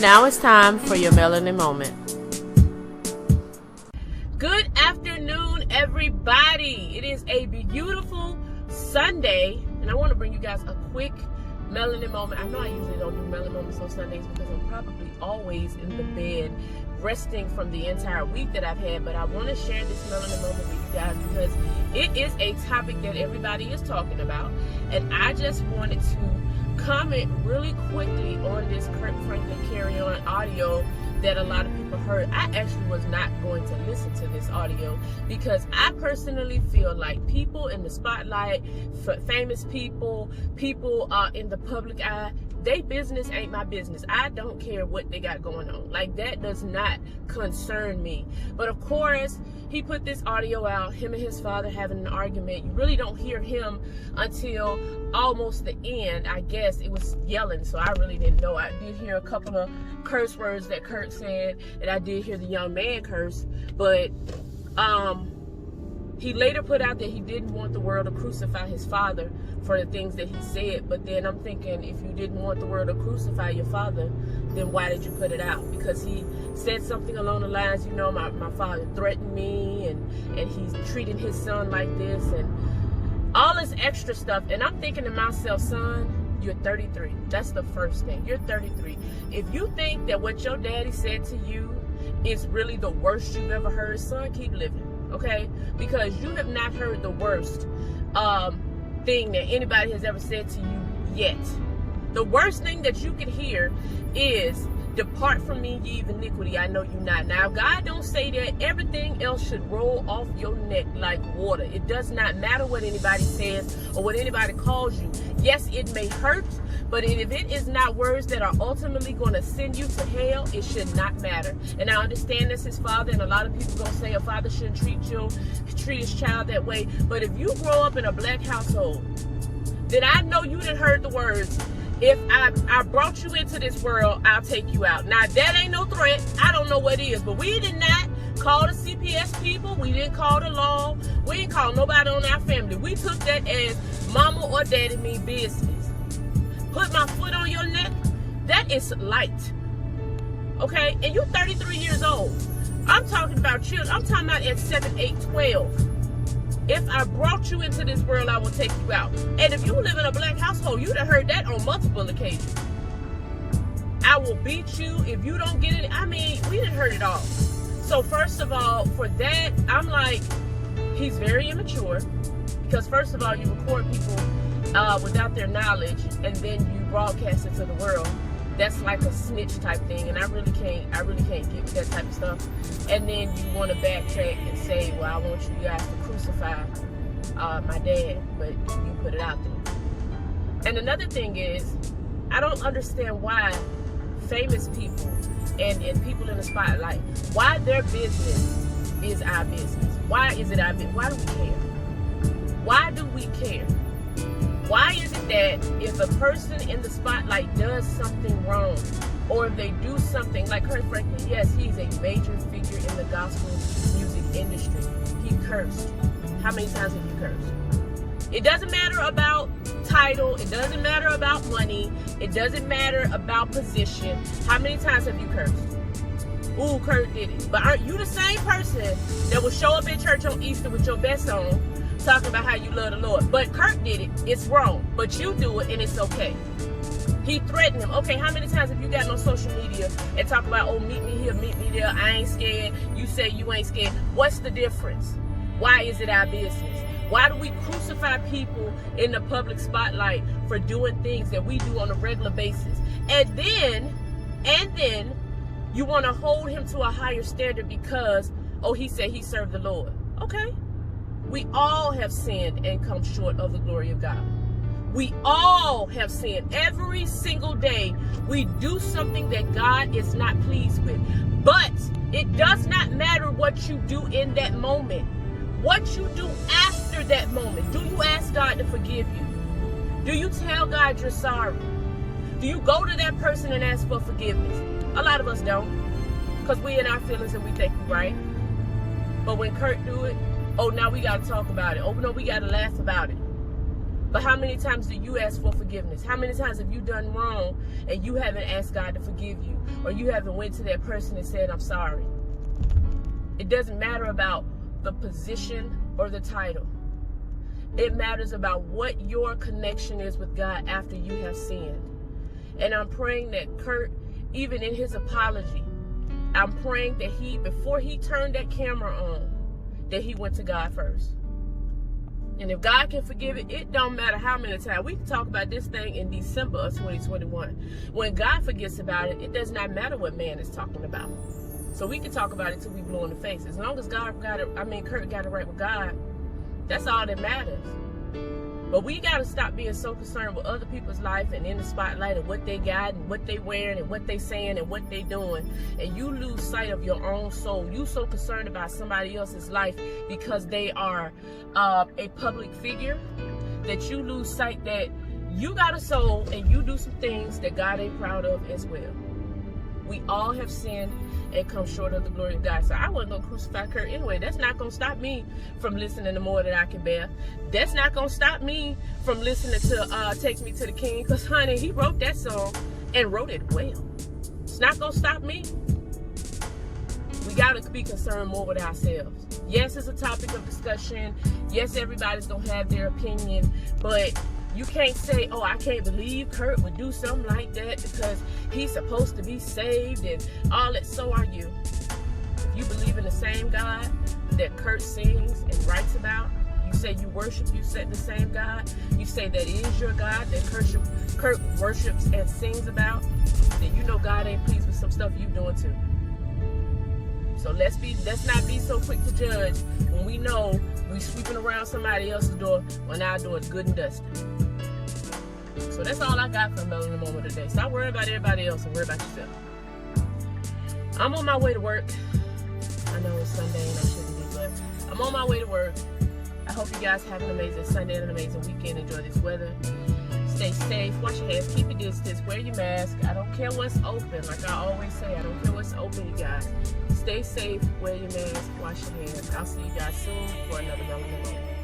Now it's time for your Melanin moment. Good afternoon, everybody. It is a beautiful Sunday, and I want to bring you guys a quick Melanin moment. I know I usually don't do Melanin moments on Sundays because I'm probably always in the bed resting from the entire week that I've had, but I want to share this Melanin moment with you guys because it is a topic that everybody is talking about, and I just wanted to comment really quickly on this Kirk Carry On audio that a lot of people heard. I actually was not going to listen to this audio because I personally feel like people in the spotlight, famous people in the public eye, they business ain't my business. I don't care what they got going on. Like, that does not concern me. But of course, he put this audio out, him and his father having an argument. You really don't hear him until almost the end. I guess it was yelling, so I really didn't know. I did hear a couple of curse words that Kirk said, and I did hear the young man curse, but he later put out that he didn't want the world to crucify his father for the things that he said. But then I'm thinking, if you didn't want the world to crucify your father, then why did you put it out? Because he said something along the lines, my father threatened me, and he's treating his son like this, and all this extra stuff. And I'm thinking to myself, son, you're 33. That's the first thing. You're 33. If you think that what your daddy said to you is really the worst you've ever heard, son, keep living. Okay, because you have not heard the worst thing that anybody has ever said to you yet. The worst thing that you can hear is, "Depart from me, ye of iniquity, I know you not." Now, God don't say that. Everything else should roll off your neck like water. It does not matter what anybody says or what anybody calls you. Yes, it may hurt, but if it is not words that are ultimately going to send you to hell, it should not matter. And I understand that's his father, and a lot of people going to say a father shouldn't treat his child that way. But if you grow up in a black household, then I know you done heard the words, "If I brought you into this world, I'll take you out." Now, that ain't no threat. I don't know what is, but we did not call the CPS people. We didn't call the law. We didn't call nobody on our family. We took that as mama or daddy mean business. Put my foot on your neck, that is light. Okay? And you're 33 years old. I'm talking about children. I'm talking about at 7, 8, 12. If I brought you into this world, I will take you out. And if you live in a black household, you'd have heard that on multiple occasions. I will beat you if you don't get it. I mean, we didn't heard it all. So first of all, for that, I'm like, he's very immature. Because first of all, you record people without their knowledge, and then you broadcast it to the world. That's like a snitch type thing, and I really can't get with that type of stuff. And then you want to backtrack and say, well, I want you guys to crucify my dad, but you put it out there. And another thing is, I don't understand why famous people and people in the spotlight, why their business is our business. Why is it our business? Why do we care? Why do we care? Why is it that if a person in the spotlight does something wrong, or if they do something, like Kirk Franklin, yes, he's a major figure in the gospel music industry. He cursed. How many times have you cursed? It doesn't matter about title. It doesn't matter about money. It doesn't matter about position. How many times have you cursed? Ooh, Kirk did it. But aren't you the same person that will show up at church on Easter with your vest on, talking about how you love the Lord? But Kirk did it. It's wrong. But you do it, and it's okay. He threatened him. Okay, how many times have you gotten on social media and talk about, oh, meet me here, meet me there, I ain't scared, you say you ain't scared? What's the difference? Why is it our business? Why do we crucify people in the public spotlight for doing things that we do on a regular basis? And then you want to hold him to a higher standard because, oh, he said he served the Lord. Okay. We all have sinned and come short of the glory of God. We all have sinned. Every single day, we do something that God is not pleased with. But it does not matter what you do in that moment. What you do after that moment. Do you ask God to forgive you? Do you tell God you're sorry? Do you go to that person and ask for forgiveness? A lot of us don't, because we in our feelings and we think we're right. But when Kirk do it, oh, now we got to talk about it. Oh, no, we got to laugh about it. But how many times do you ask for forgiveness? How many times have you done wrong and you haven't asked God to forgive you? Or you haven't went to that person and said, I'm sorry? It doesn't matter about the position or the title. It matters about what your connection is with God after you have sinned. And I'm praying that Kirk, even in his apology, I'm praying that before he turned that camera on, that he went to God first. And if God can forgive it, it don't matter how many times. We can talk about this thing in December of 2021. When God forgets about it, it does not matter what man is talking about. So we can talk about it till we blue in the face. As long as Kirk got it right with God, that's all that matters. But we got to stop being so concerned with other people's life and in the spotlight of what they got and what they wearing and what they saying and what they doing. And you lose sight of your own soul. You so concerned about somebody else's life because they are a public figure that you lose sight that you got a soul and you do some things that God ain't proud of as well. We all have sinned and come short of the glory of God. So I wasn't going to crucify Kirk anyway. That's not going to stop me from listening to More Than I Can Bear. That's not going to stop me from listening to Take Me to the King. Because, honey, he wrote that song and wrote it well. It's not going to stop me. We got to be concerned more with ourselves. Yes, it's a topic of discussion. Yes, everybody's going to have their opinion. But you can't say, oh, I can't believe Kirk would do something like that because he's supposed to be saved and all that. So are you. If you believe in the same God that Kirk sings and writes about, you say you worship, you say the same God, you say that is your God that Kirk worships and sings about, then you know God ain't pleased with some stuff you doing too. So let's not be so quick to judge when we know we sweeping around somebody else's door when our door is good and dusty. So that's all I got for Melanin Moment today. Stop worrying about everybody else and worry about yourself. I'm on my way to work. I know it's Sunday and I shouldn't be, but I'm on my way to work. I hope you guys have an amazing Sunday and an amazing weekend. Enjoy this weather. Stay safe. Wash your hands. Keep your distance. Wear your mask. I don't care what's open. Like I always say, I don't care what's open, you guys. Stay safe. Wear your mask. Wash your hands. I'll see you guys soon for another Melanin Moment.